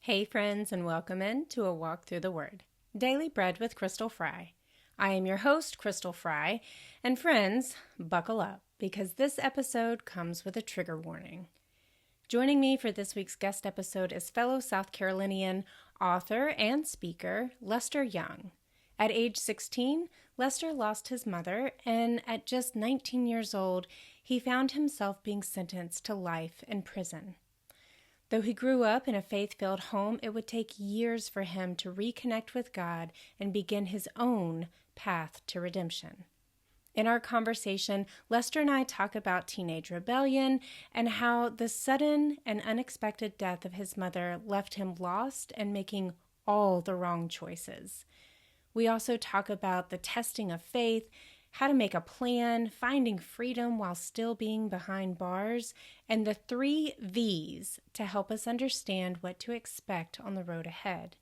Hey friends, and welcome in to A Walk Through the Word, Daily Bread with Crystal Fry. I am your host, Crystal Fry, and friends, buckle up because this episode comes with a trigger warning. Joining me for this week's guest episode is fellow South Carolinian author and speaker, Lester Young. At age 16, Lester lost his mother, and at just 19 years old, he found himself being sentenced to life in prison. Though he grew up in a faith-filled home, it would take years for him to reconnect with God and begin his own path to redemption. In our conversation, Lester and I talk about teenage rebellion and how the sudden and unexpected death of his mother left him lost and making all the wrong choices. We also talk about the testing of faith, how to make a plan, finding freedom while still being behind bars, and the 3 V's to help us understand what to expect on the road ahead.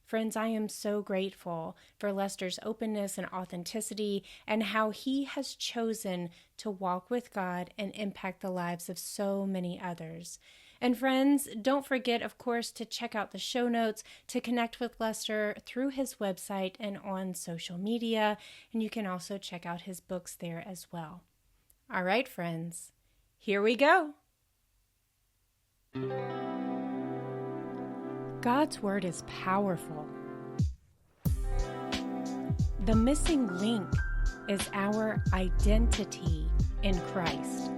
Friends, I am so grateful for Lester's openness and authenticity and how he has chosen to walk with God and impact the lives of so many others. And friends, don't forget, of course, to check out the show notes to connect with Lester through his website and on social media. And you can also check out his books there as well. All right, friends, here we go. God's word is powerful. The missing link is our identity in Christ.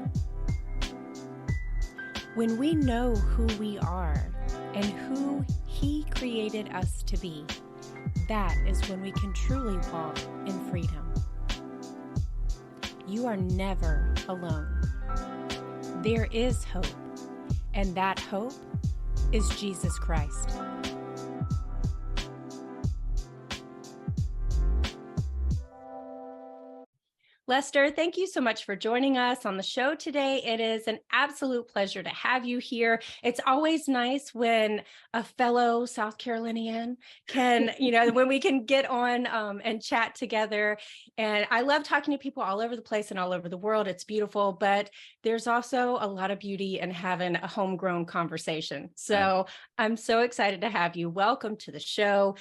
When we know who we are and who He created us to be, that is when we can truly walk in freedom. You are never alone. There is hope, and that hope is Jesus Christ. Lester, thank you so much for joining us on the show today. It is an absolute pleasure to have you here. It's always nice when a fellow South Carolinian can, when we can get on and chat together. And I love talking to people all over the place and all over the world. It's beautiful, but there's also a lot of beauty in having a homegrown conversation. So I'm so excited to have you. Welcome to the show.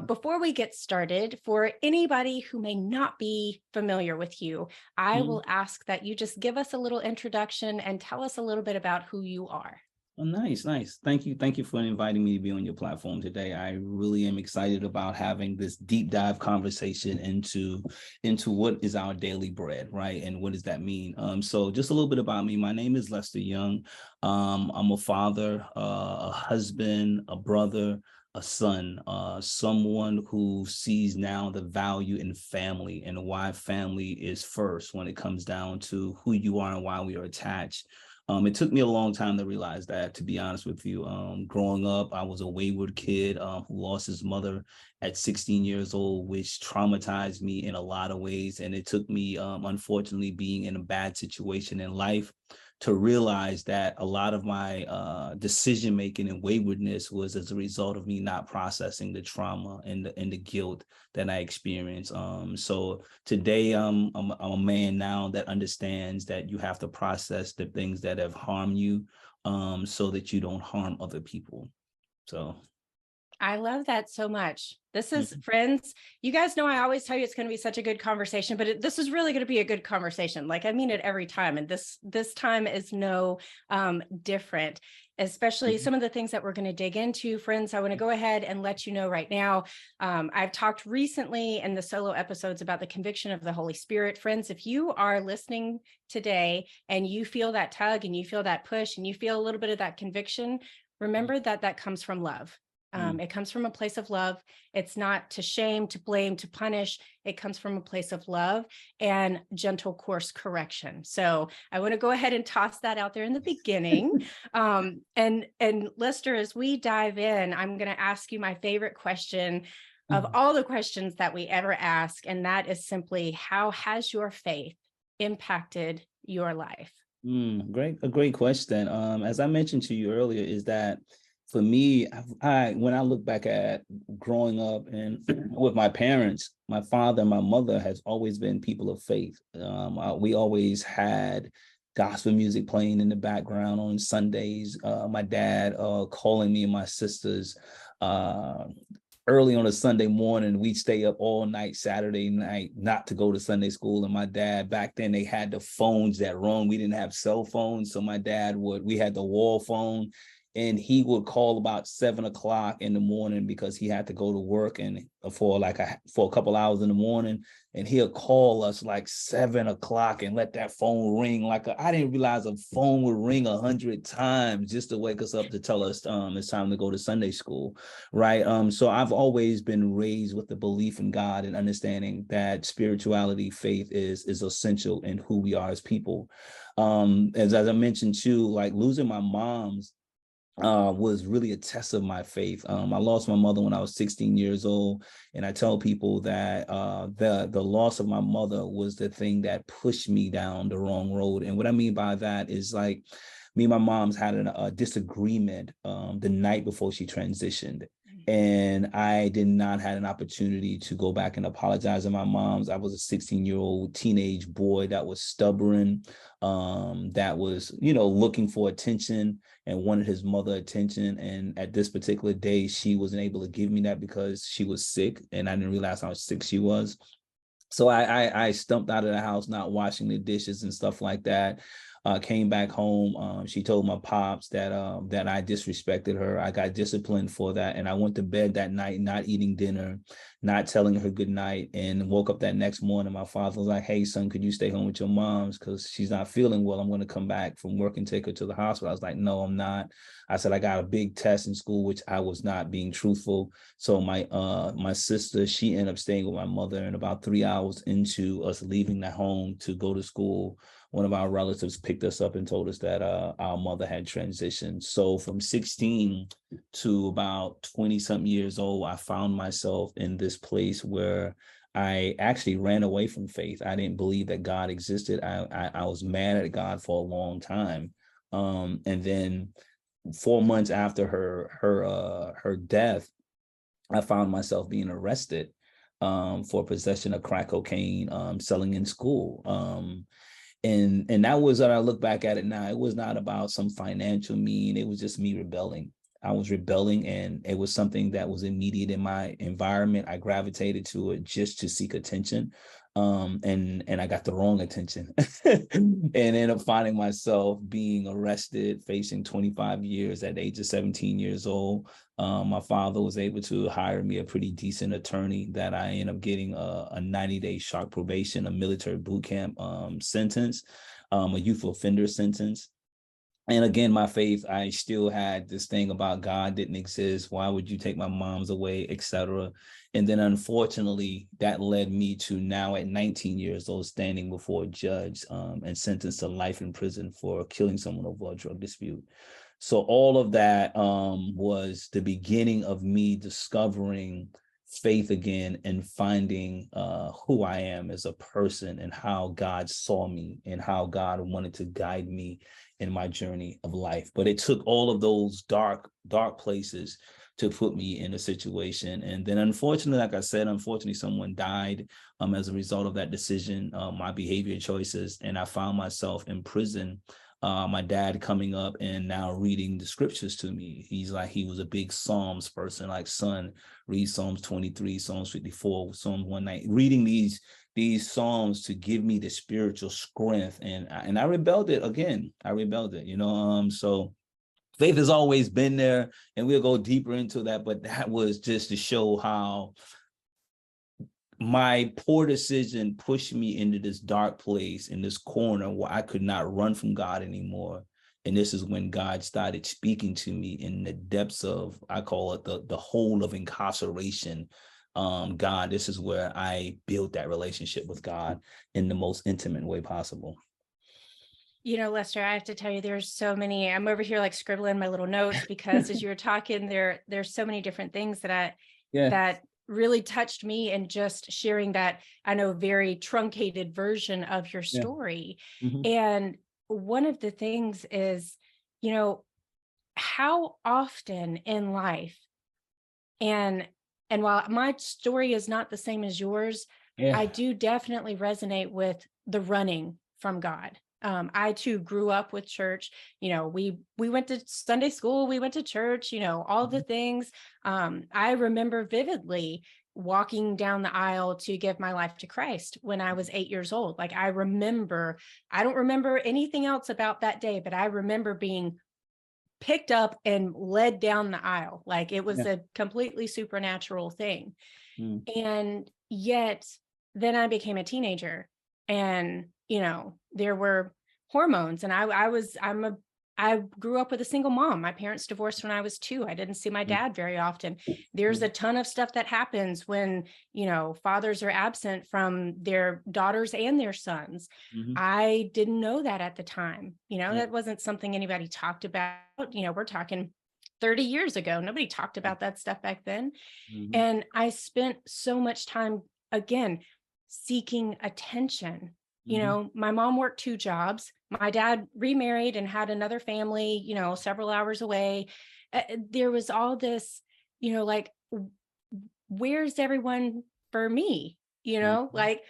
Before we get started, for anybody who may not be familiar with you, I will ask that you just give us a little introduction and tell us a little bit about who you are. Oh, nice. Thank you for inviting me to be on your platform today. I really am excited about having this deep dive conversation into what is our daily bread, right? And what does that mean? So just a little bit about me. My name is Lester Young. I'm a father, a husband, a brother, a son, someone who sees now the value in family and why family is first when it comes down to who you are and why we are attached. It took me a long time to realize that, to be honest with you. Growing up, I was a wayward kid who lost his mother at 16 years old, which traumatized me in a lot of ways. And it took me, unfortunately, being in a bad situation in life to realize that a lot of my decision making and waywardness was as a result of me not processing the trauma and the guilt that I experienced. So today, I'm a man now that understands that you have to process the things that have harmed you, so that you don't harm other people. So I love that so much. This is, friends, you guys know I always tell you it's going to be such a good conversation, but this is really going to be a good conversation. Like, I mean it every time. And this time is no different, especially some of the things that we're going to dig into. Friends, I want to go ahead and let you know right now. I've talked recently in the solo episodes about the conviction of the Holy Spirit. Friends, if you are listening today and you feel that tug and you feel that push and you feel a little bit of that conviction, remember that comes from love. It comes from a place of love. It's not to shame, to blame, to punish. It comes from a place of love and gentle course correction. So I want to go ahead and toss that out there in the beginning. And Lester, as we dive in, I'm going to ask you my favorite question of all the questions that we ever ask. And that is simply, how has your faith impacted your life? A great question. As I mentioned to you earlier, is that for me, when I look back at growing up and with my parents, my father and my mother has always been people of faith. We always had gospel music playing in the background on Sundays, my dad calling me and my sisters uh, early on a Sunday morning. We'd stay up all night Saturday night not to go to Sunday school. And my dad, back then they had the phones that rung. We didn't have cell phones. So my dad we had the wall phone, and he would call about 7 o'clock in the morning because he had to go to work and for a couple hours in the morning. And he'll call us like 7 o'clock and let that phone ring. I didn't realize a phone would ring 100 times just to wake us up to tell us it's time to go to Sunday school, right? So I've always been raised with the belief in God and understanding that spirituality, faith is essential in who we are as people. As I mentioned too, like losing my mom's was really a test of my faith. I lost my mother when I was 16 years old, and I tell people that the loss of my mother was the thing that pushed me down the wrong road. And what I mean by that is, like, me and my mom's had a disagreement the night before she transitioned. And I did not have an opportunity to go back and apologize to my mom's. I was a 16-year-old teenage boy that was stubborn, that was, looking for attention and wanted his mother attention. And at this particular day, she wasn't able to give me that because she was sick, and I didn't realize how sick she was. So I stumped out of the house, not washing the dishes and stuff like that. Came back home. She told my pops that I disrespected her. I got disciplined for that, and I went to bed that night not eating dinner, not telling her good night, and woke up that next morning. My father was like, "Hey, son, could you stay home with your mom's because she's not feeling well? I'm going to come back from work and take her to the hospital." I was like, "No, I'm not." I said I got a big test in school, which I was not being truthful. So my sister, she ended up staying with my mother, and about 3 hours into us leaving the home to go to school, one of our relatives picked us up and told us that our mother had transitioned. So from 16 to about 20 something years old, I found myself in this place where I actually ran away from faith. I didn't believe that God existed. I was mad at God for a long time. And then 4 months after her death, I found myself being arrested for possession of crack cocaine, selling in school. And that was, when I look back at it now, it was not about some financial mean. It was just me rebelling. I was rebelling, and it was something that was immediate in my environment. I gravitated to it just to seek attention. And I got the wrong attention and ended up finding myself being arrested, facing 25 years at the age of 17 years old. My father was able to hire me a pretty decent attorney that I ended up getting a 90-day sharp probation, a military boot camp sentence, a youth offender sentence. And again, my faith, I still had this thing about God didn't exist. Why would you take my mom's away, etc. And then unfortunately, that led me to now at 19 years old, standing before a judge and sentenced to life in prison for killing someone over a drug dispute. So all of that was the beginning of me discovering faith again and finding who I am as a person and how God saw me and how God wanted to guide me in my journey of life. But it took all of those dark places to put me in a situation. And then unfortunately, like I said, someone died as a result of that decision, my behavior choices, and I found myself in prison. My dad coming up and now reading the scriptures to me. He was a big Psalms person, like, son, read Psalms 23, Psalms 54, Psalms 190, reading these Psalms to give me the spiritual strength. And I rebelled it again. So faith has always been there, and we'll go deeper into that. But that was just to show how my poor decision pushed me into this dark place, in this corner where I could not run from God anymore. And this is when God started speaking to me in the depths of, I call it the hole of incarceration. God, this is where I built that relationship with God in the most intimate way possible. Lester, I have to tell you, there's so many. I'm over here like scribbling my little notes because as you were talking, there's so many different things that really touched me, and just sharing that, I know, very truncated version of your story. Mm-hmm. And one of the things is, how often in life, and while my story is not the same as yours, I do definitely resonate with the running from God. I too grew up with church. We went to Sunday school, we went to church, all the things. I remember vividly walking down the aisle to give my life to Christ when I was 8 years old. Like I don't remember anything else about that day, but I remember being picked up and led down the aisle. Like it was Yeah. a completely supernatural thing. Mm. And yet then I became a teenager, and, there were hormones, and I grew up with a single mom. My parents divorced when I was 2. I didn't see my Mm. dad very often. There's a ton of stuff that happens when, fathers are absent from their daughters and their sons. Mhm. I didn't know that at the time. Yeah. That wasn't something anybody talked about. We're talking 30 years ago. Nobody talked about that stuff back then. Mhm. And I spent so much time, again, seeking attention. Mhm. My mom worked 2 jobs. My dad remarried and had another family, several hours away. There was all this, like, where's everyone for me? Mhm. Like,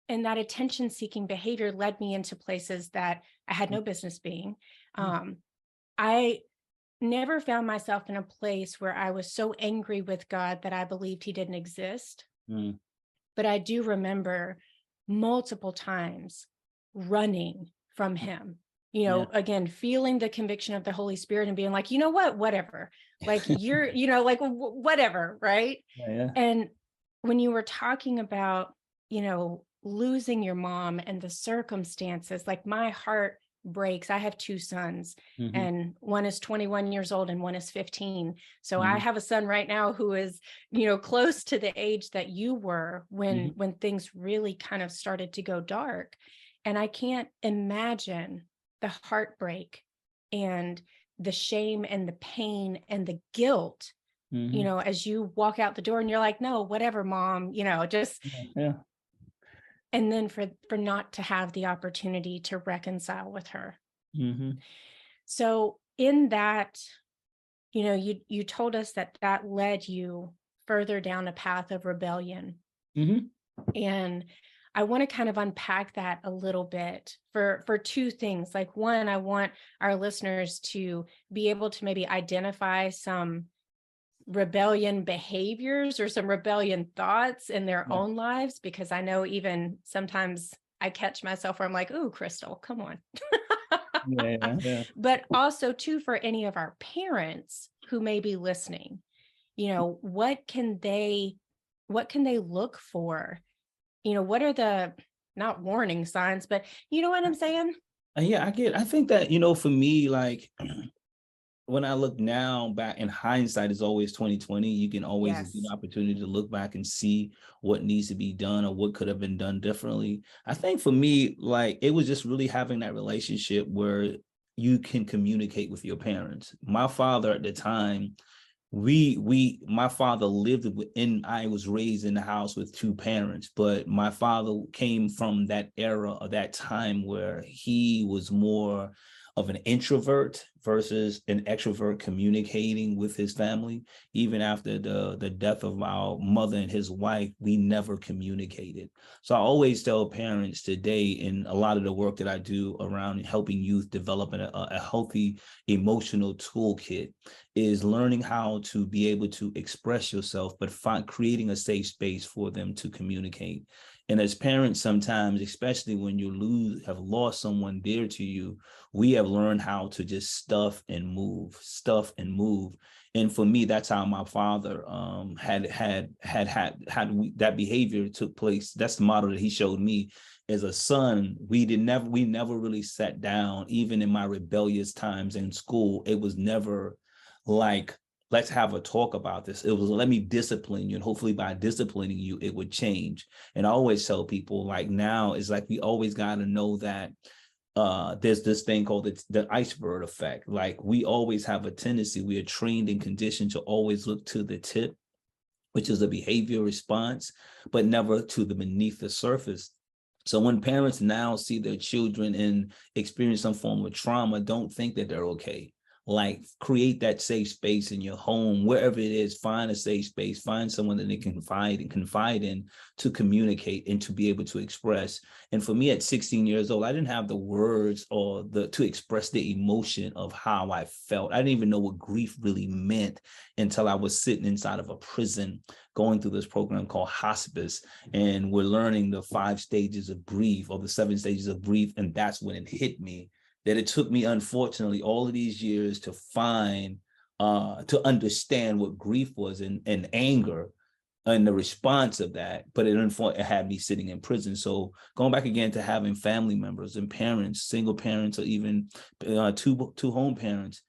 and that attention seeking behavior led me into places that I had no business being. Mhm. Um, I never found myself in a place where I was so angry with God that I believed he didn't exist. Mm. But I do remember multiple times running from him, Yeah. again, feeling the conviction of the Holy Spirit and being like, you know what, whatever, like you're, like whatever. Right. Yeah. Yeah. And when you were talking about, losing your mom and the circumstances, like my heart breaks. I have 2 sons, Mhm. and one is 21 years old and one is 15. So I Mhm. have a son right now who is, close to the age that you were when Mhm. things really kind of started to go dark. And I can't imagine the heartbreak and the shame and the pain and the guilt, Mhm. as you walk out the door and you're like, no, whatever, mom, just, Yeah. Yeah. and then for not to have the opportunity to reconcile with her. Mhm. So in that, you told us that led you further down a path of rebellion. Mhm. And I want to kind of unpack that a little bit for 2 things. Like, one, I want our listeners to be able to maybe identify some rebellion behaviors or some rebellion thoughts in their Yeah. own lives, because I know even sometimes I catch myself where I'm like, "Ooh, Crystal, come on." Yeah. Yeah. Yeah. But also too, for any of our parents who may be listening, what can they look for? What are the, not warning signs, but you know what I'm saying? Yeah, I think that, for me, like when I look now back, in hindsight is always 2020. You can always get an Yes. opportunity to look back and see what needs to be done or what could have been done differently. I think for me, like it was just really having that relationship where you can communicate with your parents. My father at the time, my father lived in, I was raised in the house with 2 parents, but my father came from that era or that time where he was more of an introvert versus an extrovert communicating with his family. Even after the death of our mother and his wife, we never communicated. So I always tell parents today, in a lot of the work that I do around helping youth develop a healthy emotional toolkit, is learning how to be able to express yourself, but creating a safe space for them to communicate. And as parents, sometimes, especially when you have lost someone dear to you, we have learned how to just stuff and move. And for me, that's how my father that behavior took place. That's the model that he showed me. As a son, we never really sat down. Even in my rebellious times in school, it was never like, let's have a talk about this. It was, let me discipline you, and hopefully by disciplining you it would change. And I always tell people, like, now it's like we always got to know that there's this thing called the iceberg effect. Like, we always have a tendency, we are trained and conditioned to always look to the tip, which is a behavior response, but never to the beneath the surface. So when parents now see their children and experience some form of trauma, don't think that they're okay. like create that safe space in your home, wherever it is. Find a safe space, find someone that they can confide in, to communicate and to be able to express. And for me, at 16 years old, I didn't have the words or to express the emotion of how I felt. I didn't even know what grief really meant until I was sitting inside of a prison going through this program called hospice. And we're learning the 5 stages of grief, or the 7 stages of grief. And that's when it hit me that it took me, unfortunately, all of these years to to understand what grief was, and anger and the response of that. But it had me sitting in prison. So going back again to having family members and parents, single parents, or even two home parents,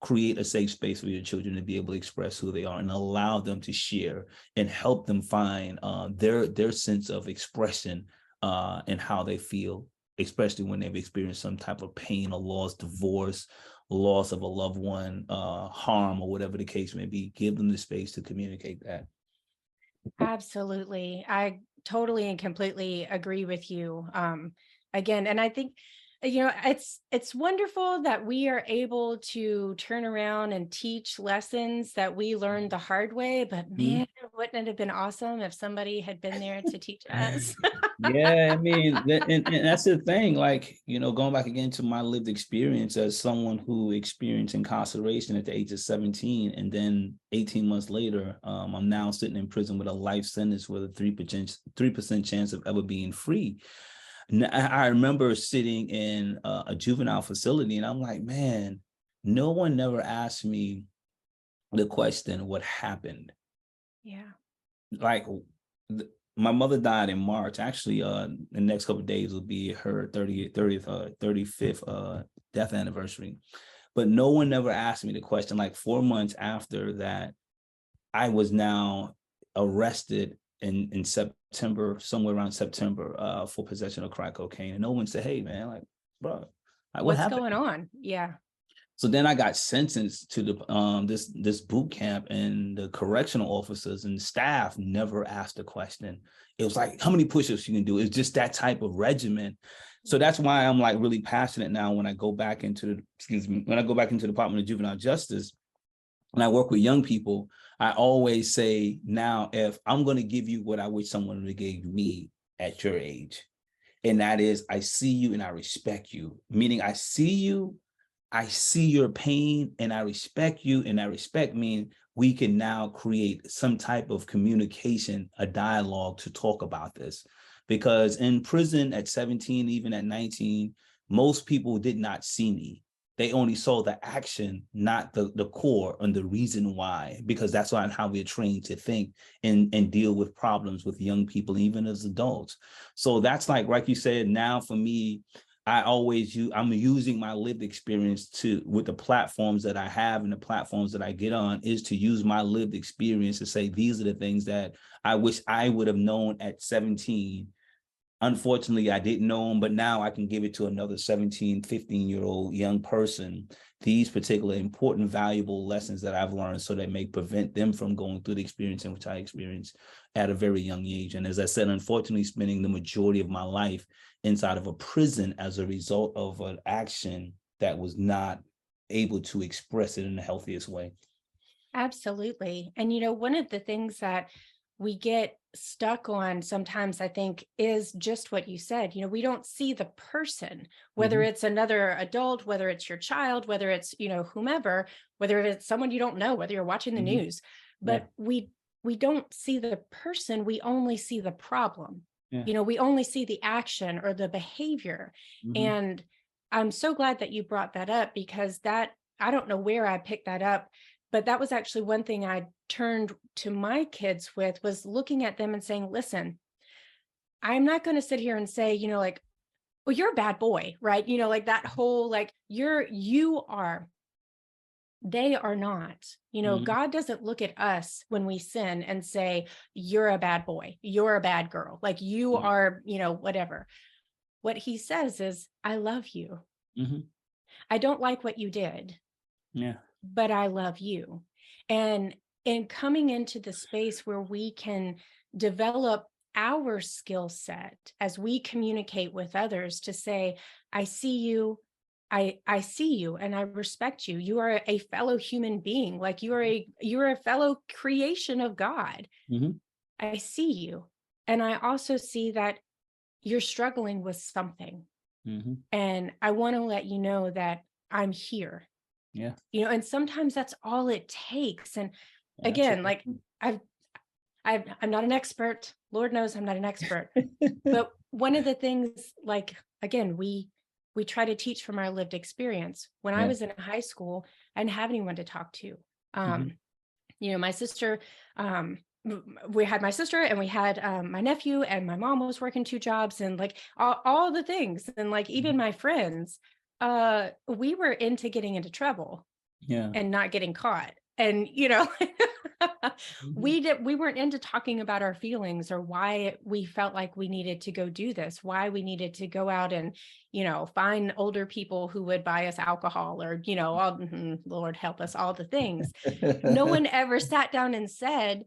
create a safe space for your children to be able to express who they are and allow them to share and help them find their sense of expression and how they feel, especially when they've experienced some type of pain or loss, divorce, loss of a loved one, harm, or whatever the case may be. Give them the space to communicate that. Absolutely. I totally and completely agree with you. Again, and I think, it's wonderful that we are able to turn around and teach lessons that we learned the hard way, but man, wouldn't it have been awesome if somebody had been there to teach us? Yeah, I mean, and that's the thing, like, going back again to my lived experience as someone who experienced incarceration at the age of 17, and then 18 months later, I'm now sitting in prison with a life sentence with a 3% chance of ever being free. I remember sitting in a juvenile facility, and I'm like, man, no one never asked me the question, what happened? Yeah. Like, my mother died in March. Actually, the next couple of days will be her 35th death anniversary. But no one ever asked me the question. Like 4 months after that, I was now arrested in September, somewhere around September, for possession of crack cocaine. And no one said, hey, man, like, bro, like, what What's happened? going on? Yeah. So then I got sentenced to this boot camp, and the correctional officers and staff never asked a question. It was like, how many push-ups you can do? It's just that type of regimen. So that's why I'm like really passionate now when I go back into the Department of Juvenile Justice and I work with young people. I always say, now, if I'm going to give you what I wish someone would have gave me at your age, and that is, I see you and I respect you, meaning I see you, I see your pain, and I respect you. And that respect means we can now create some type of communication, a dialogue to talk about this. Because in prison at 17, even at 19, most people did not see me. They only saw the action, not the core and the reason why, because that's not how we're trained to think and deal with problems with young people, even as adults. So that's like you said, now for me, I'm using my lived experience with the platforms that I have and the platforms that I get on, is to use my lived experience to say, these are the things that I wish I would have known at 17. Unfortunately, I didn't know them, but now I can give it to another 17, 15-year-old young person, these particular important, valuable lessons that I've learned, so that may prevent them from going through the experience in which I experienced at a very young age. And as I said, unfortunately, spending the majority of my life inside of a prison as a result of an action that was not able to express it in the healthiest way. Absolutely. And, one of the things that we get stuck on sometimes, I think, is just what you said. We don't see the person, whether it's another adult, whether it's your child, whether it's, whomever, whether it's someone you don't know, whether you're watching the news, but we don't see the person. We only see the problem. We only see the action or the behavior. And I'm so glad that you brought that up, because I don't know where I picked that up, but that was actually one thing I turned to my kids with, was looking at them and saying, listen, I'm not going to sit here and say, like, well, you're a bad boy, right? Like that whole, like, you are, they are not. God doesn't look at us when we sin and say, you're a bad boy, you're a bad girl, like you are, whatever. What he says is, I love you. I don't like what you did. Yeah. But I love you. And in coming into the space where we can develop our skill set as we communicate with others, to say, I see you, I see you and I respect you. You are a fellow human being. Like you're a fellow creation of God. Mm-hmm. I see you. And I also see that you're struggling with something. Mm-hmm. And I want to let you know that I'm here. Yeah. And sometimes that's all it takes. And again, like Absolutely. I've I'm not an expert. Lord knows I'm not an expert. But one of the things, like, again, we try to teach from our lived experience. When I Yeah. was in high school, I didn't have anyone to talk to. Mm-hmm. My sister, we had my sister and we had my nephew, and my mom was working 2 jobs, and like all the things. And like even my friends, we were into getting into trouble Yeah. and not getting caught. And Mm-hmm. we weren't into talking about our feelings or why we felt like we needed to go do this, why we needed to go out and find older people who would buy us alcohol, or all Lord help us, all the things. No one ever sat down and said,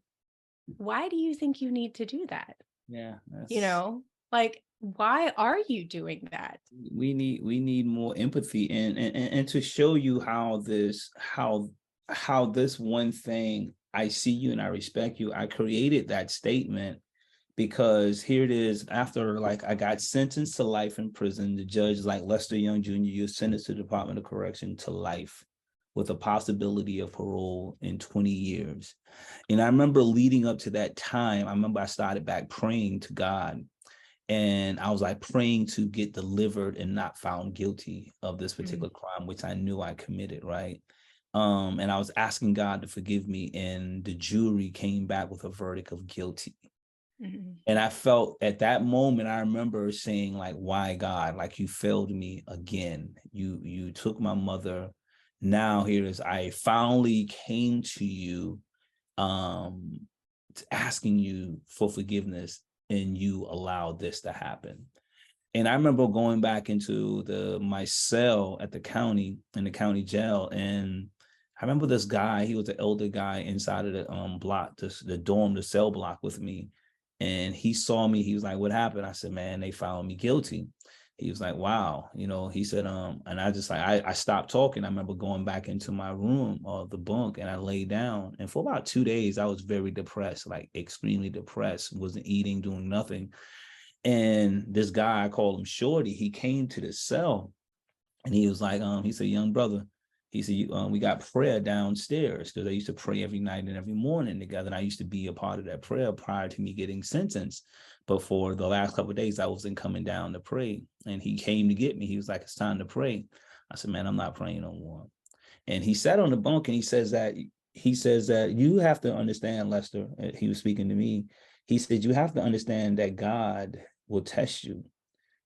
why do you think you need to do that? Yeah. you That's know like, why are you doing that? we need more empathy and to show you how this one thing, I see you and I respect you. I created that statement because here it is, after like I got sentenced to life in prison. The judge is like, Lester Young Jr., you're sentenced to the Department of Correction to life with a possibility of parole in 20 years. And I remember leading up to that time, I remember I started back praying to God. And I was like praying to get delivered and not found guilty of this Mhm, particular crime, which I knew I committed, right? And I was asking God to forgive me, and the jury came back with a verdict of guilty. mhm, And I felt at that moment, I remember saying, like, why God? Like, you failed me again. You took my mother. Now here it is. I finally came to you, um, asking you for forgiveness, and you allowed this to happen. And I remember going back into my cell at the county, in the county jail, and I remember this guy. He was an elder guy inside of the block, the dorm, the cell block with me. And he saw me. He was like, "What happened?" I said, "Man, they found me guilty." He was like, "Wow," He said, and I just like I stopped talking. I remember going back into my room or the bunk, and I laid down. And for about 2 days, I was very depressed, like extremely depressed. Wasn't eating, doing nothing. And this guy, I call him Shorty, he came to the cell, and he was like, he said, "Young brother," he said, "we got prayer downstairs," because I used to pray every night and every morning together. And I used to be a part of that prayer prior to me getting sentenced. But for the last couple of days, I wasn't coming down to pray. And he came to get me. He was like, "It's time to pray." I said, "Man, I'm not praying no more." And he sat on the bunk, and he says that you have to understand, Lester. He was speaking to me. He said, "You have to understand that God will test you."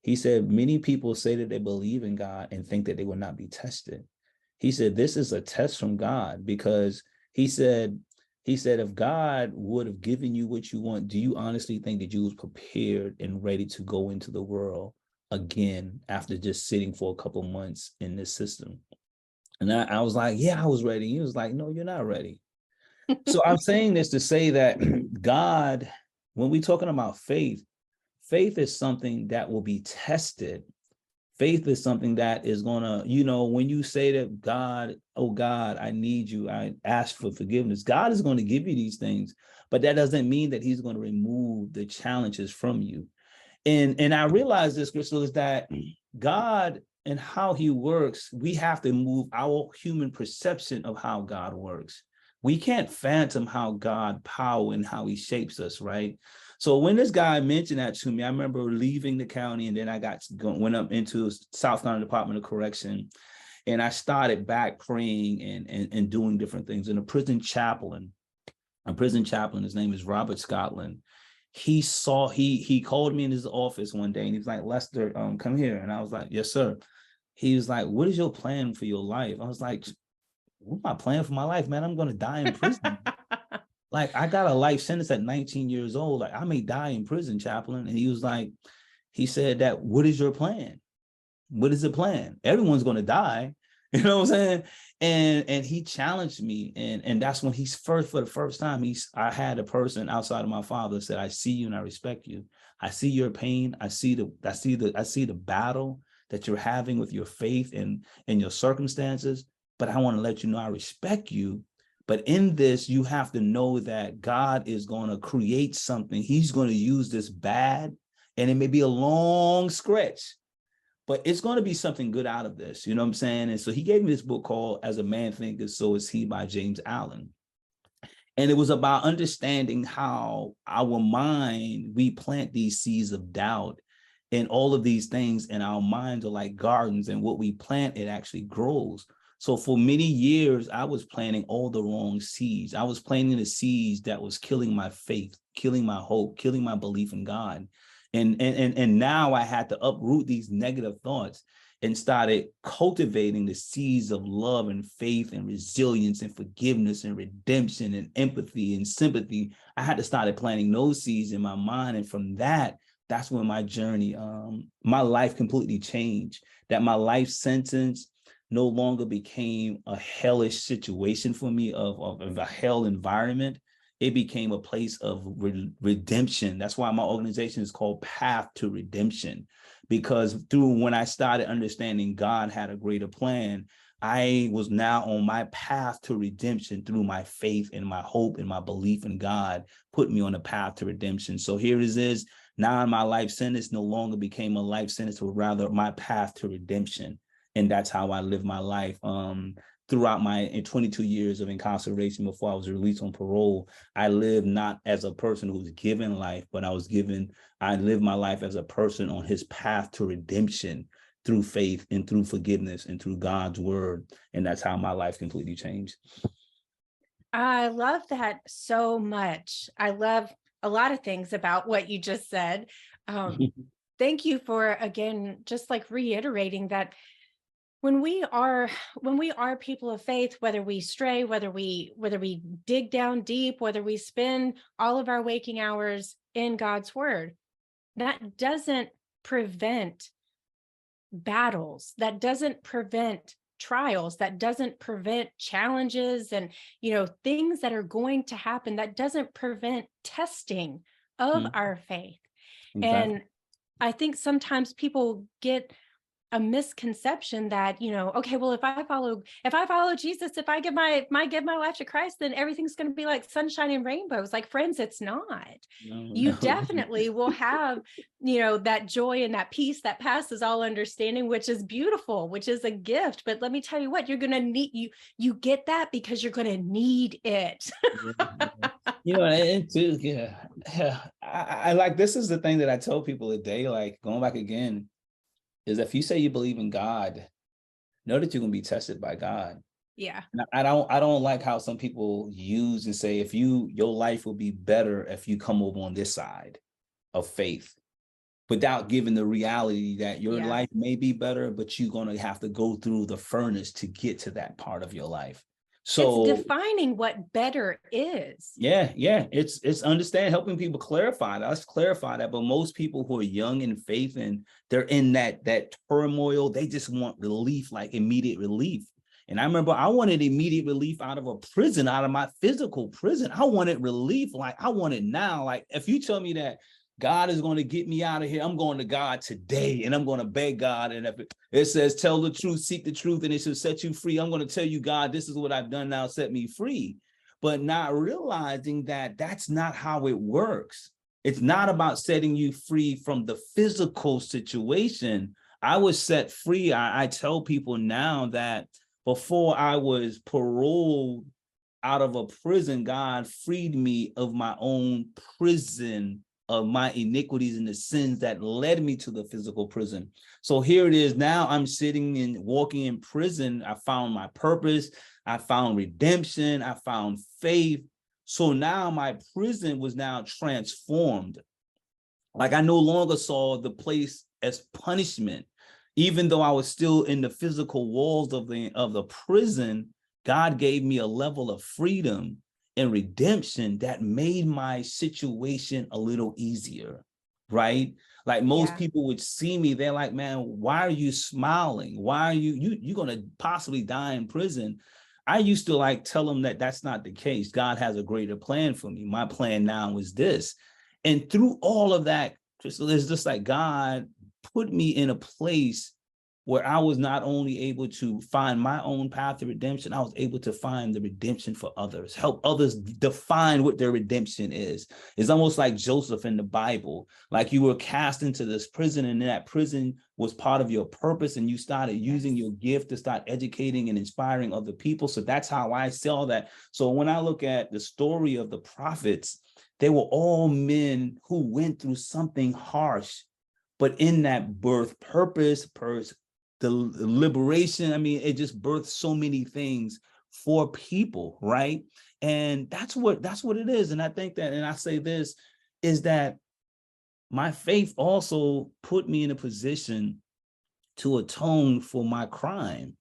He said, "Many people say that they believe in God and think that they will not be tested." He said, "This is a test from God," because he said, "If God would have given you what you want, do you honestly think that you was prepared and ready to go into the world again after just sitting for a couple months in this system?" And I was like, "Yeah, I was ready." He was like, "No, you're not ready." So I'm saying this to say that God, when we're talking about faith, faith is something that will be tested. Faith is something that is gonna, when you say that God, "Oh God, I need you, I ask for forgiveness," God is going to give you these things, but that doesn't mean that He's going to remove the challenges from you. And I realize this, Crystal, is that God and how He works, we have to move our human perception of how God works. We can't phantom how God power and how He shapes us, right? So when this guy mentioned that to me, I remember leaving the county, and then went up into South Carolina Department of Correction, and I started back praying and doing different things. And a prison chaplain, his name is Robert Scotland. He called me in his office one day, and he was like, "Lester, come here." And I was like, "Yes, sir." He was like, "What is your plan for your life?" I was like, "What's my plan for my life, man? I'm going to die in prison. Like, I got a life sentence at 19 years old. Like, I may die in prison, chaplain." And he said that, "What is your plan? What is the plan? Everyone's going to die." You know what I'm saying? And he challenged me. And that's when for the first time, I had a person outside of my father said, "I see you and I respect you. I see your pain. I see the battle that you're having with your faith and your circumstances. But I want to let you know I respect you. But in this, you have to know that God is going to create something. He's going to use this bad, and it may be a long stretch, but it's going to be something good out of this. You know what I'm saying? And so he gave me this book called As a Man Thinketh, So Is He by James Allen. And it was about understanding how our mind, we plant these seeds of doubt, and all of these things in our minds are like gardens, and what we plant, it actually grows. So for many years, I was planting all the wrong seeds. I was planting the seeds that was killing my faith, killing my hope, killing my belief in God. And now I had to uproot these negative thoughts and started cultivating the seeds of love and faith and resilience and forgiveness and redemption and empathy and sympathy. I had to start planting those seeds in my mind. And from that, that's when my journey, my life completely changed. That my life sentence no longer became a hellish situation for me of a hell environment. It became a place of redemption. That's why my organization is called Path to Redemption, because when I started understanding God had a greater plan, I was now on my path to redemption through my faith and my hope and my belief in God, put me on a path to redemption. So here it is. Now my life sentence no longer became a life sentence, but rather my path to redemption. And that's how I live my life. Throughout my 22 years of incarceration before I was released on parole, I lived not as a person who was given life, but I lived my life as a person on his path to redemption through faith and through forgiveness and through God's word. And that's how my life completely changed. I love that so much. I love a lot of things about what you just said. Thank you for, again, just like reiterating that when we are people of faith, whether we stray, whether we dig down deep, whether we spend all of our waking hours in God's word, that doesn't prevent battles, that doesn't prevent trials, that doesn't prevent challenges and things that are going to happen, that doesn't prevent testing of our faith. Exactly. And I think sometimes people get a misconception that, okay, well, if I follow Jesus, if I give my life to Christ, then everything's going to be like sunshine and rainbows. Like, friends, it's not. You definitely will have, that joy and that peace that passes all understanding, which is beautiful, which is a gift. But let me tell you what, you're going to need, you get that because you're going to need it. And too, I like, this is the thing that I tell people today, like going back again, is if you say you believe in God, know that you're going to be tested by God. Yeah. And I don't like how some people use and say, your life will be better if you come over on this side of faith, without giving the reality that your life may be better, but you're going to have to go through the furnace to get to that part of your life. So it's defining what better is. Yeah. It's understand, helping people clarify that. Let's clarify that. But most people who are young in faith and they're in that turmoil, they just want relief, like immediate relief. And I remember I wanted immediate relief out of a prison, out of my physical prison. I wanted relief, like I want it now. Like if you tell me that God is going to get me out of here, I'm going to God today and I'm going to beg God. And if it says, tell the truth, seek the truth, and it should set you free, I'm going to tell you, God, this is what I've done now, set me free. But not realizing that that's not how it works. It's not about setting you free from the physical situation. I was set free. I tell people now that before I was paroled out of a prison, God freed me of my own prison, of my iniquities and the sins that led me to the physical prison. So here it is. Now I'm sitting and walking in prison. I found my purpose. I found redemption. I found faith. So now my prison was now transformed. Like I no longer saw the place as punishment. Even though I was still in the physical walls of the prison, God gave me a level of freedom and redemption that made my situation a little easier, right? Like most people would see me, they're like, man, why are you smiling? Why are you're going to possibly die in prison? I used to like tell them that that's not the case. God has a greater plan for me. My plan now is this. And through all of that, Crystal, it's just like God put me in a place where I was not only able to find my own path of redemption, I was able to find the redemption for others, help others define what their redemption is. It's almost like Joseph in the Bible, like you were cast into this prison, and that prison was part of your purpose, and you started using your gift to start educating and inspiring other people. So that's how I saw that. So when I look at the story of the prophets, they were all men who went through something harsh, but in that birth purpose, the liberation, I mean, it just birthed so many things for people, right? And that's what it is. And I think that, and I say this, is that my faith also put me in a position to atone for my crime.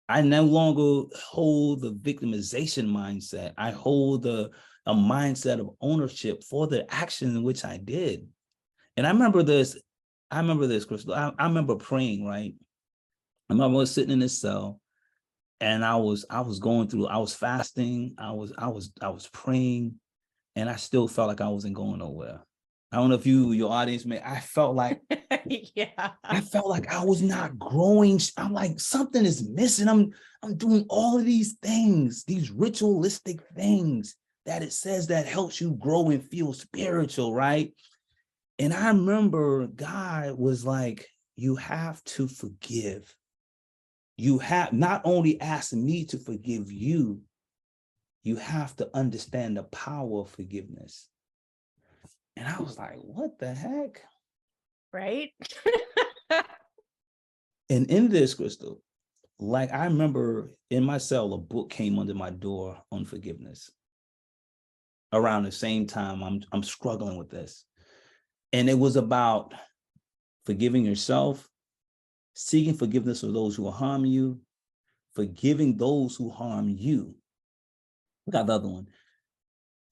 I no longer hold the victimization mindset. I hold a mindset of ownership for the action in which I did. And I remember this, Crystal. I remember praying, right? I remember I was sitting in this cell, and I was going through, I was fasting, I was praying, and I still felt like I wasn't going nowhere. I don't know if your audience I felt like Yeah. I felt like I was not growing. I'm like, something is missing. I'm doing all of these things, these ritualistic things that it says that helps you grow and feel spiritual, right? And I remember God was like, you have to forgive. You have not only asked me to forgive you, you have to understand the power of forgiveness. And I was like, what the heck? Right? And in this, Crystal, like I remember in my cell, a book came under my door on forgiveness. Around the same time, I'm struggling with this. And it was about forgiving yourself, seeking forgiveness of those who harm you, forgiving those who harm you. We got the other one.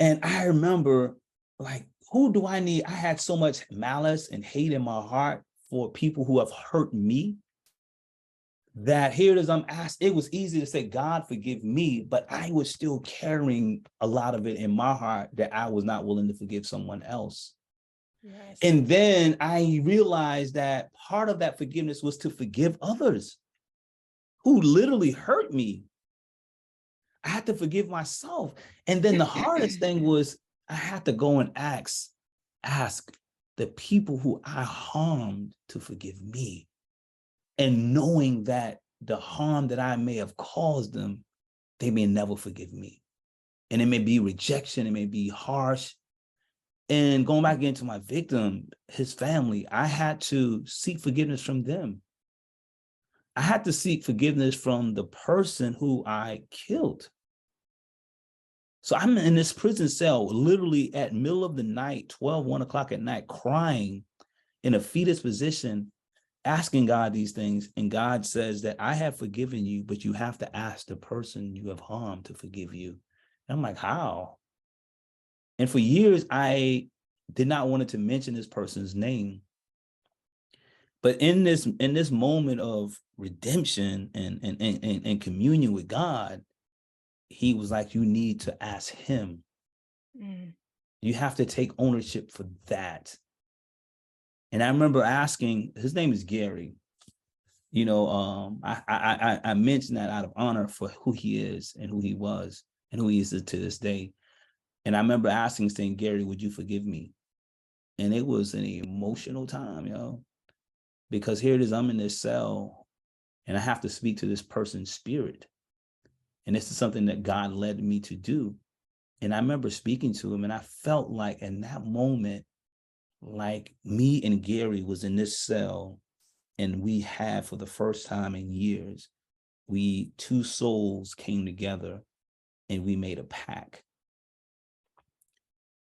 And I remember, like, who do I need? I had so much malice and hate in my heart for people who have hurt me, that here it is, I'm asked, it was easy to say, God, forgive me, but I was still carrying a lot of it in my heart that I was not willing to forgive someone else. Yes. And then I realized that part of that forgiveness was to forgive others who literally hurt me. I had to forgive myself. And then the hardest thing was I had to go and ask the people who I harmed to forgive me. And knowing that the harm that I may have caused them, they may never forgive me. And it may be rejection, it may be harsh. And going back into my victim, his family, I had to seek forgiveness from them. I had to seek forgiveness from the person who I killed. So I'm in this prison cell, literally at middle of the night, 1 o'clock at night, crying in a fetus position, asking God these things. And God says that I have forgiven you, but you have to ask the person you have harmed to forgive you. And I'm like, how? And for years, I did not want to mention this person's name. But in this moment of redemption and communion with God, he was like, you need to ask him. Mm. You have to take ownership for that. And I remember asking, his name is Gary. You know, I mentioned that out of honor for who he is and who he was and who he is to this day. And I remember asking, saying, Gary, would you forgive me? And it was an emotional time, because here it is, I'm in this cell and I have to speak to this person's spirit. And this is something that God led me to do. And I remember speaking to him, and I felt like in that moment, like me and Gary was in this cell, and we had, for the first time in years, two souls came together and we made a pact.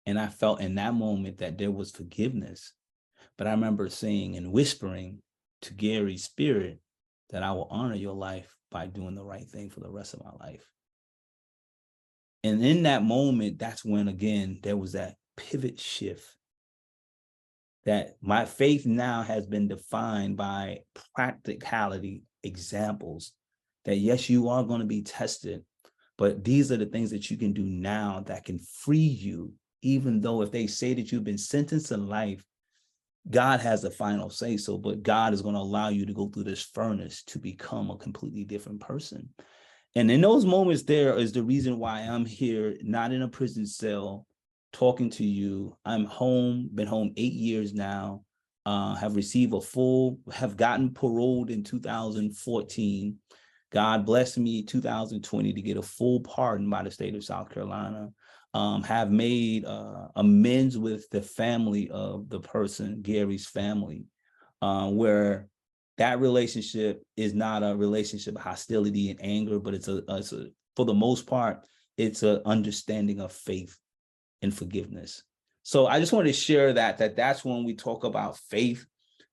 And I felt in that moment that there was forgiveness. But I remember saying and whispering to Gary's spirit that I will honor your life by doing the right thing for the rest of my life. And in that moment, that's when, again, there was that pivot shift, that my faith now has been defined by practicality examples, that yes, you are going to be tested, but these are the things that you can do now that can free you, even though if they say that you've been sentenced to life, God has the final say so, but God is going to allow you to go through this furnace to become a completely different person. And in those moments, there is the reason why I'm here, not in a prison cell, talking to you. I'm home, been home 8 years now, have received have gotten paroled in 2014. God blessed me 2020 to get a full pardon by the state of South Carolina. Have made amends with the family of the person, Gary's family, where that relationship is not a relationship of hostility and anger, but it's a for the most part, it's an understanding of faith and forgiveness. So I just wanted to share that's when we talk about faith,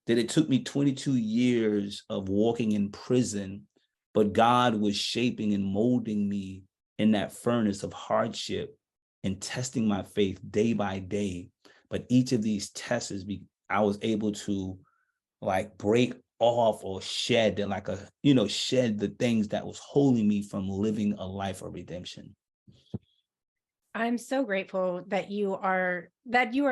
that it took me 22 years of walking in prison, but God was shaping and molding me in that furnace of hardship and testing my faith day by day. But each of these tests I was able to like break off or shed shed the things that was holding me from living a life of redemption. I'm so grateful that you are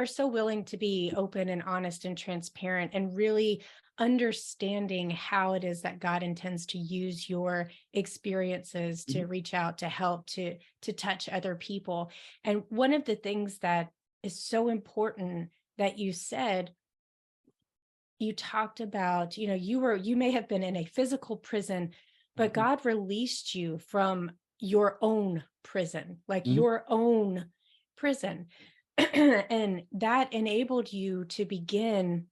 so willing to be open and honest and transparent and really understanding how it is that God intends to use your experiences to reach out, to help, to touch other people. And one of the things that is so important that you said, you talked about, you may have been in a physical prison, but God released you from your own prison, like your own prison. And that enabled you to begin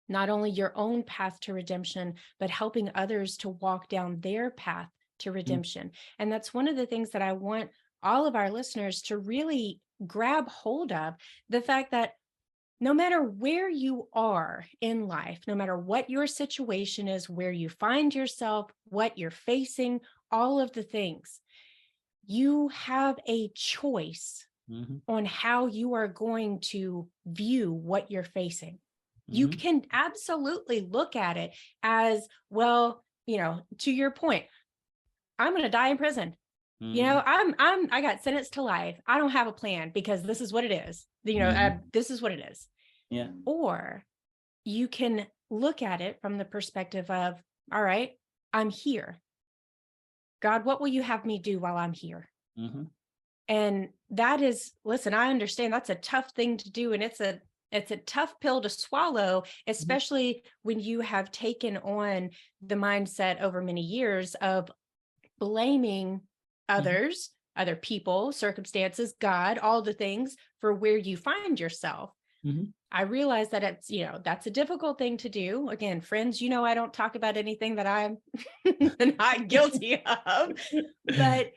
not only your own path to redemption, but helping others to walk down their path to redemption. And that's one of the things that I want all of our listeners to really grab hold of, the fact that no matter where you are in life, no matter what your situation is, where you find yourself, what you're facing, all of the things, you have a choice on how you are going to view what you're facing. You can absolutely look at it as, well, to your point, I'm going to die in prison. I got sentenced to life. I don't have a plan because this is what it is. This is what it is. Yeah. Or you can look at it from the perspective of, all right, I'm here. God, what will you have me do while I'm here? And that is, listen, I understand that's a tough thing to do. And it's a tough pill to swallow, especially when you have taken on the mindset over many years of blaming others, other people, circumstances, God, all the things for where you find yourself. I realize that it's, that's a difficult thing to do. Again, friends, I don't talk about anything that I'm not guilty of, but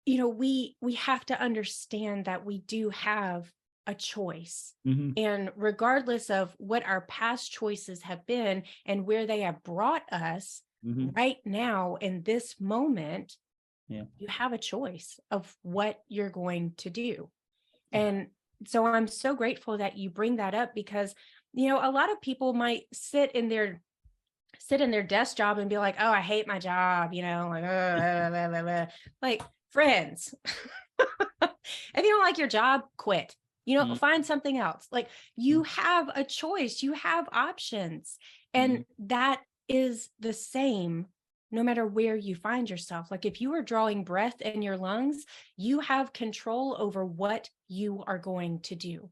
we have to understand that we do have a choice. And regardless of what our past choices have been and where they have brought us right now in this moment, you have a choice of what you're going to do. And so I'm so grateful that you bring that up, because, a lot of people might sit in their desk job and be like, oh, I hate my job, like friends. If you don't like your job, quit. Find something else. Like, you have a choice, you have options. And that is the same no matter where you find yourself. Like, if you are drawing breath in your lungs, you have control over what you are going to do.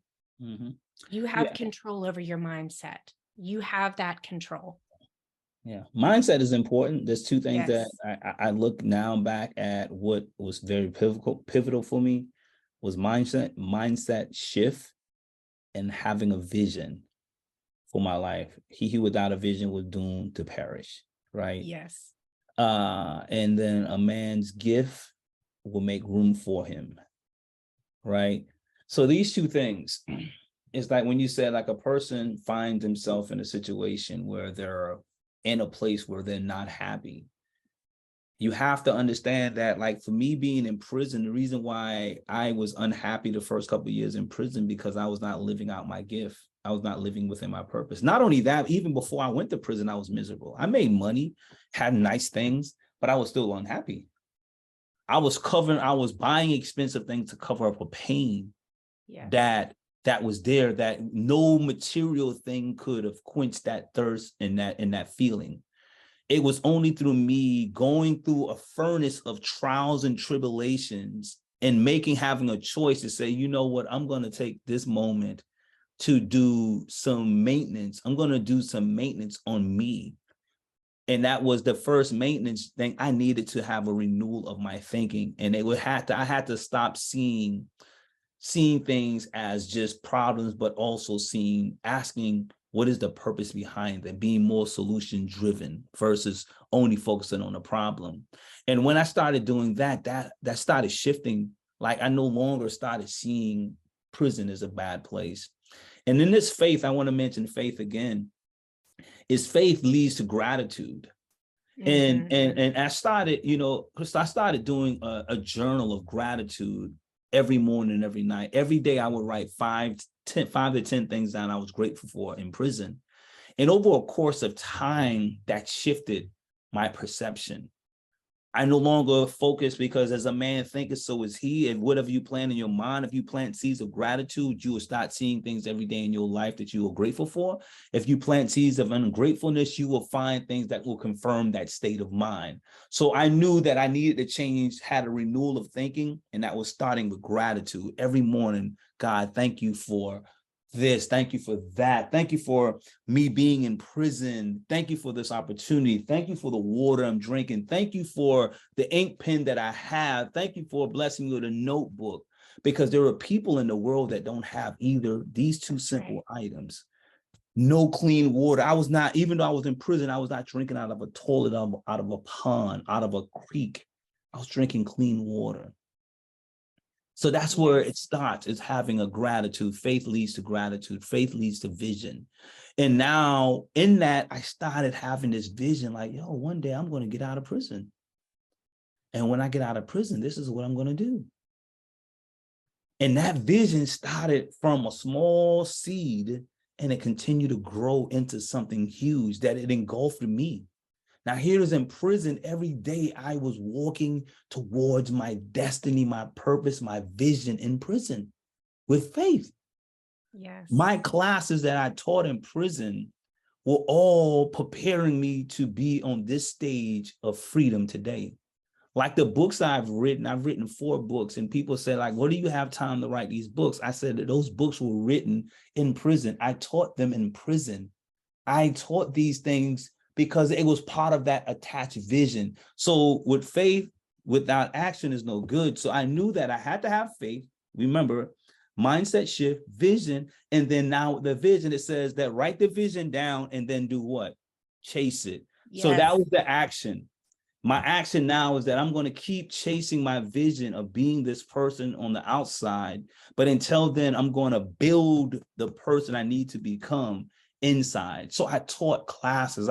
You have control over your mindset. You have that control. Yeah, mindset is important. There's two things that I look now back at what was very pivotal for me was mindset shift, and having a vision for my life. He who without a vision was doomed to perish, right? Yes. And then a man's gift will make room for him, right? So these two things, it's like when you said like a person finds himself in a situation where they're in a place where they're not happy. You have to understand that, like, for me being in prison, the reason why I was unhappy the first couple of years in prison, because I was not living out my gift. I was not living within my purpose. Not only that, even before I went to prison, I was miserable. I made money, had nice things, but I was still unhappy. I was buying expensive things to cover up a pain that that was there, that no material thing could have quenched that thirst and that feeling. It was only through me going through a furnace of trials and tribulations and having a choice to say, you know what, I'm going to take this moment to do some maintenance. I'm going to do some maintenance on me. And that was the first maintenance thing. I needed to have a renewal of my thinking. And I had to stop seeing things as just problems, but also asking what is the purpose behind them, being more solution driven versus only focusing on the problem. And when I started doing that started shifting. Like, I no longer started seeing prison as a bad place. And in this faith, I want to mention faith again, is faith leads to gratitude. And I started, because I started doing a journal of gratitude every morning, every night. Every day I would write 5 to 10 things down I was grateful for in prison. And over a course of time, that shifted my perception. I no longer focus, because as a man thinketh, so is he. And whatever you plant in your mind, if you plant seeds of gratitude, you will start seeing things every day in your life that you are grateful for. If you plant seeds of ungratefulness, you will find things that will confirm that state of mind. So I knew that I needed to change, had a renewal of thinking, and that was starting with gratitude. Every morning, God, thank you for this. Thank you for that. Thank you for me being in prison. Thank you for this opportunity. Thank you for the water I'm drinking. Thank you for the ink pen that I have. Thank you for blessing me with a notebook, because there are people in the world that don't have either these two simple items. No clean water. I was not, even though I was in prison, I was not drinking out of a toilet, out of a pond, out of a creek. I was drinking clean water. So that's where it starts, is having a gratitude. Faith leads to gratitude. Faith leads to vision. And now in that, I started having this vision like, yo, one day I'm going to get out of prison. And when I get out of prison, this is what I'm going to do. And that vision started from a small seed, and it continued to grow into something huge that it engulfed me. Now, here is in prison, every day I was walking towards my destiny, my purpose, my vision in prison with faith. Yes. My classes that I taught in prison were all preparing me to be on this stage of freedom today. Like the books I've written 4 books, and people say, like, what do you have time to write these books? I said that those books were written in prison. I taught them in prison. I taught these things because it was part of that attached vision. So with faith, without action is no good. So I knew that I had to have faith. Remember, mindset shift, vision, and then now the vision, it says that write the vision down and then do what? Chase it. Yes. So that was the action. My action now is that I'm going to keep chasing my vision of being this person on the outside. But until then, I'm going to build the person I need to become inside. So I taught classes.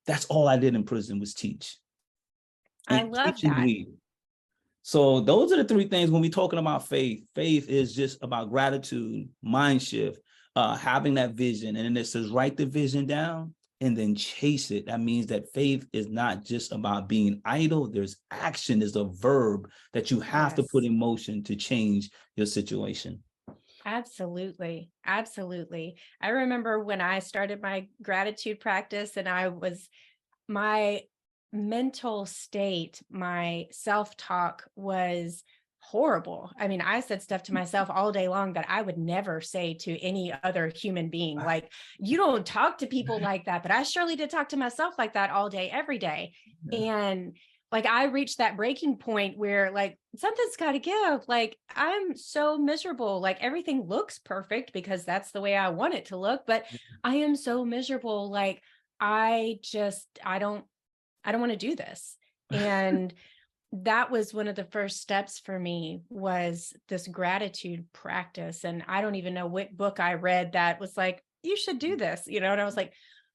That's all I did in prison, was teach. I love that. So those are the 3 things when we're talking about faith. Faith is just about gratitude, mind shift, having that vision. And then it says, write the vision down and then chase it. That means that faith is not just about being idle. There's action, is a verb that you have to put in motion to change your situation. Absolutely. Absolutely. I remember when I started my gratitude practice, and my mental state, my self-talk was horrible. I mean, I said stuff to myself all day long that I would never say to any other human being. Like, you don't talk to people like that, but I surely did talk to myself like that all day, every day. And like, I reached that breaking point where, like, something's got to give. Like, I'm so miserable. Like, everything looks perfect because that's the way I want it to look, but I am so miserable. Like, I don't want to do this. And that was one of the first steps for me, was this gratitude practice. And I don't even know what book I read that was like, you should do this, and I was like,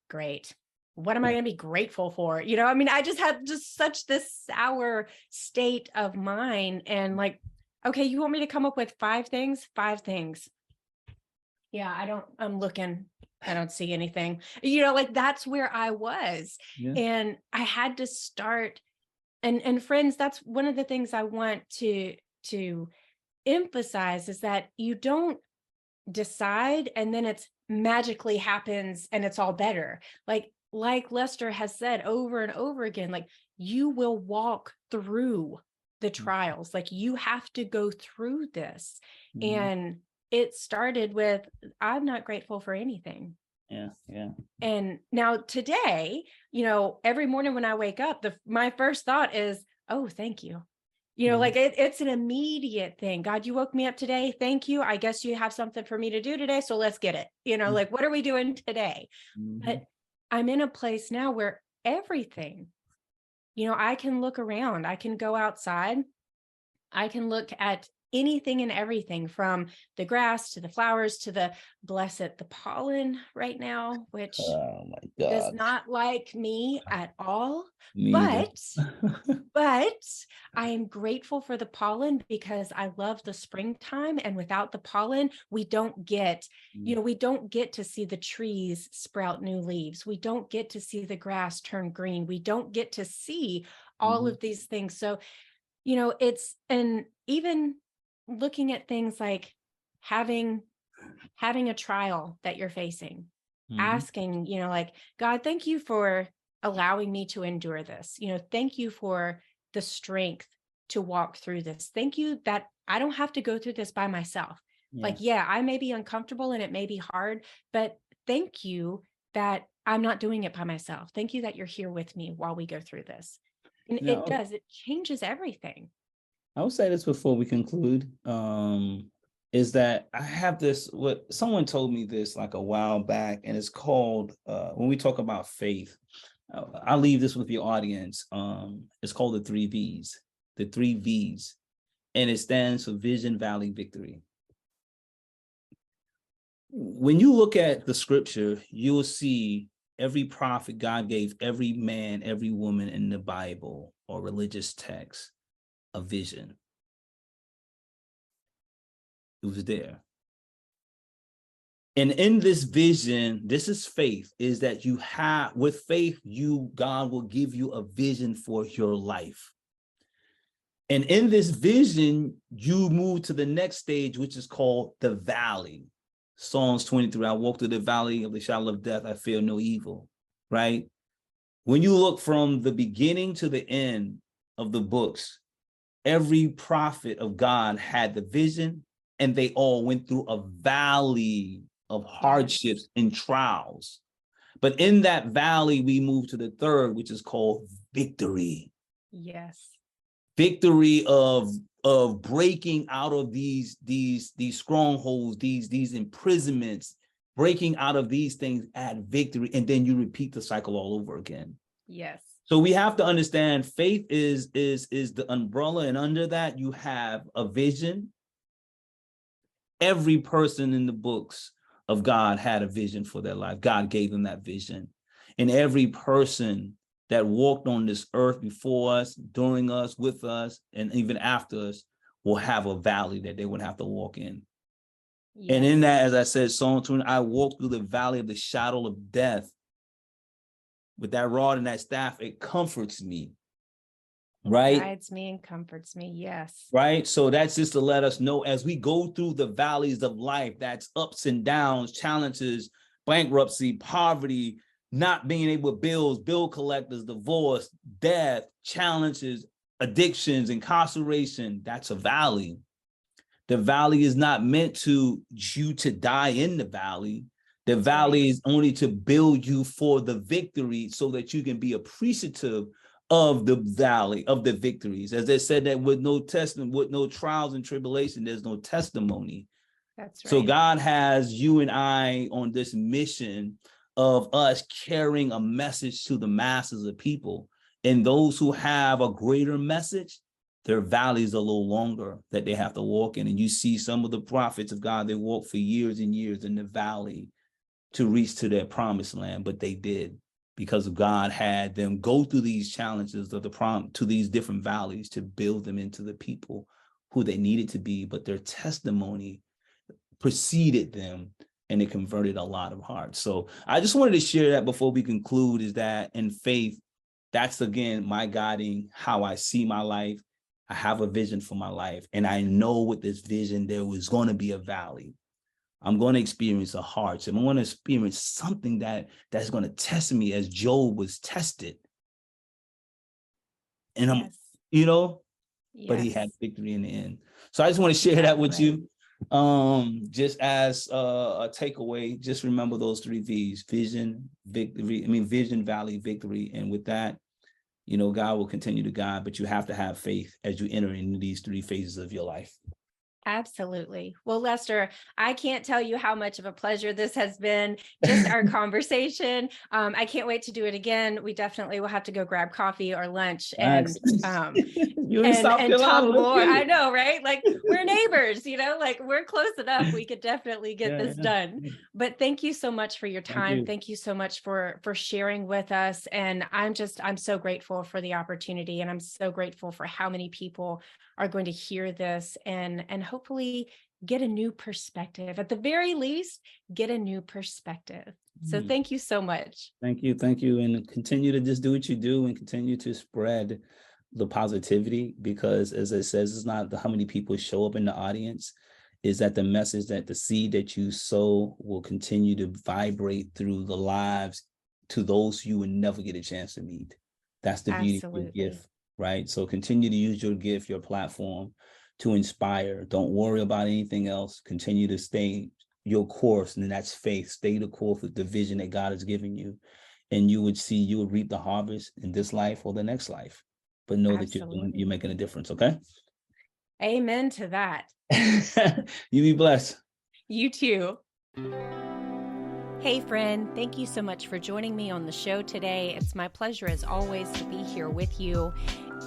great. What am I going to be grateful for? I mean, I just had such this sour state of mind, and like, okay, you want me to come up with 5 things? 5 things. Yeah, I'm looking. I don't see anything, like, that's where I was. Yeah. And I had to start. And friends, that's one of the things I want to emphasize, is that you don't decide and then it's magically happens and it's all better. Like Lester has said over and over again, like you will walk through the trials. Like you have to go through this. Mhm. And it started with, I'm not grateful for anything. Yeah, yeah. And now today, every morning when I wake up, my first thought is, oh, thank you. Mhm. It's an immediate thing. God, you woke me up today. Thank you. I guess you have something for me to do today. So let's get it. Like, what are we doing today? Mhm. But I'm in a place now where everything, I can look around, I can go outside, I can look at anything and everything from the grass to the flowers to the pollen right now, which Oh my does God. not like me at all. Me either. But I am grateful for the pollen because I love the springtime. And without the pollen, we don't get, we don't get to see the trees sprout new leaves. We don't get to see the grass turn green. We don't get to see all Mhm. of these things. So, and even looking at things like having a trial that you're facing, Mhm. asking, like, God, thank you for allowing me to endure this. Thank you for the strength to walk through this. Thank you that I don't have to go through this by myself. Yeah. Like, yeah, I may be uncomfortable and it may be hard, but thank you that I'm not doing it by myself. Thank you that you're here with me while we go through this. And Now, it changes everything. I will say this before we conclude. Is that I have this, what someone told me this like a while back, and it's called when we talk about faith, I'll leave this with your audience. It's called the 3 V's. The 3 V's. And it stands for vision, valley, victory. When you look at the scripture, you will see every prophet God gave every man, every woman in the Bible or religious text a vision. It was there. And in this vision, this is faith, is that you have, with faith, God will give you a vision for your life. And in this vision, you move to the next stage, which is called the valley. Psalms 23, I walk through the valley of the shadow of death, I fear no evil, right? When you look from the beginning to the end of the books, every prophet of God had the vision, and they all went through a valley of hardships and trials. But in that valley, we move to the third, which is called victory. Yes. Victory of breaking out of these strongholds, these imprisonments, breaking out of these things at victory, and then you repeat the cycle all over again. Yes. So we have to understand faith is the umbrella, and under that you have a vision. Every person in the books of God had a vision for their life. God gave them that vision. And every person that walked on this earth before us, during us, with us, and even after us will have a valley that they would have to walk in. Yes. And in that, as I said, Psalm 20, I walk through the valley of the shadow of death. With that rod and that staff, it comforts me. Right? Guides me and comforts me. Yes. Right. So that's just to let us know as we go through the valleys of life, that's ups and downs, challenges, bankruptcy, poverty, not being able to bills, bill collectors, divorce, death, challenges, addictions, incarceration. That's a valley. The valley is not meant to you to die in the valley. The valley is only to build you for the victory so that you can be appreciative of the valley, of the victories. As they said that with no testing, with no trials and tribulation, there's no testimony. That's right. So God has you and I on this mission of us carrying a message to the masses of people. And those who have a greater message, their valleys are a little longer that they have to walk in. And you see some of the prophets of God, they walked for years and years in the valley to reach to their promised land, but they did because God had them go through these challenges of to these different valleys to build them into the people who they needed to be. But their testimony preceded them, and it converted a lot of hearts. So I just wanted to share that before we conclude, is that in faith, that's again my guiding how I see my life. I have a vision for my life, and I know with this vision there was going to be a valley. I'm going to experience a hardship. I'm going to experience something that's going to test me as Job was tested. And I'm, Yes. you know, but he Yes. had victory in the end. So I just want to share that with you. Just as a takeaway, just remember those 3 V's: vision, victory. Vision, value, victory. And with that, you know, God will continue to guide, but you have to have faith as you enter into these 3 phases of your life. Absolutely. Well, Lester, I can't tell you how much of a pleasure this has been, just our conversation. I can't wait to do it again. We definitely will have to go grab coffee or lunch and You're in South Carolina, talk more. I know, right? Like we're neighbors, you know, like we're close enough. We could definitely get this done. But thank you so much for your time. Thank you so much for sharing with us. And I'm so grateful for the opportunity. And I'm so grateful for how many people are going to hear this and hopefully get a new perspective. At the very least, get a new perspective. So thank you so much. Thank you. And continue to just do what you do and continue to spread the positivity, because as it says, it's not how many people show up in the audience, is that the message, that the seed that you sow will continue to vibrate through the lives to those you would never get a chance to meet. That's the beauty of your gift. Right. So continue to use your gift, your platform to inspire. Don't worry about anything else. Continue to stay your course. And that's faith. Stay the course with the vision that God has given you. And you would reap the harvest in this life or the next life. But know that you're making a difference. Okay. Amen to that. You be blessed. You too. Hey friend, thank you so much for joining me on the show today. It's my pleasure as always to be here with you.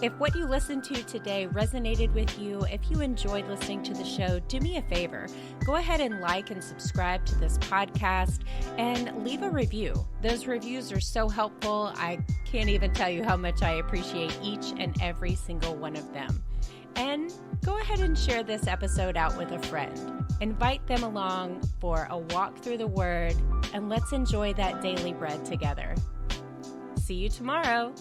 If what you listened to today resonated with you, if you enjoyed listening to the show, do me a favor. Go ahead and like and subscribe to this podcast and leave a review. Those reviews are so helpful. I can't even tell you how much I appreciate each and every single one of them. And go ahead and share this episode out with a friend. Invite them along for a walk through the Word, and let's enjoy that daily bread together. See you tomorrow.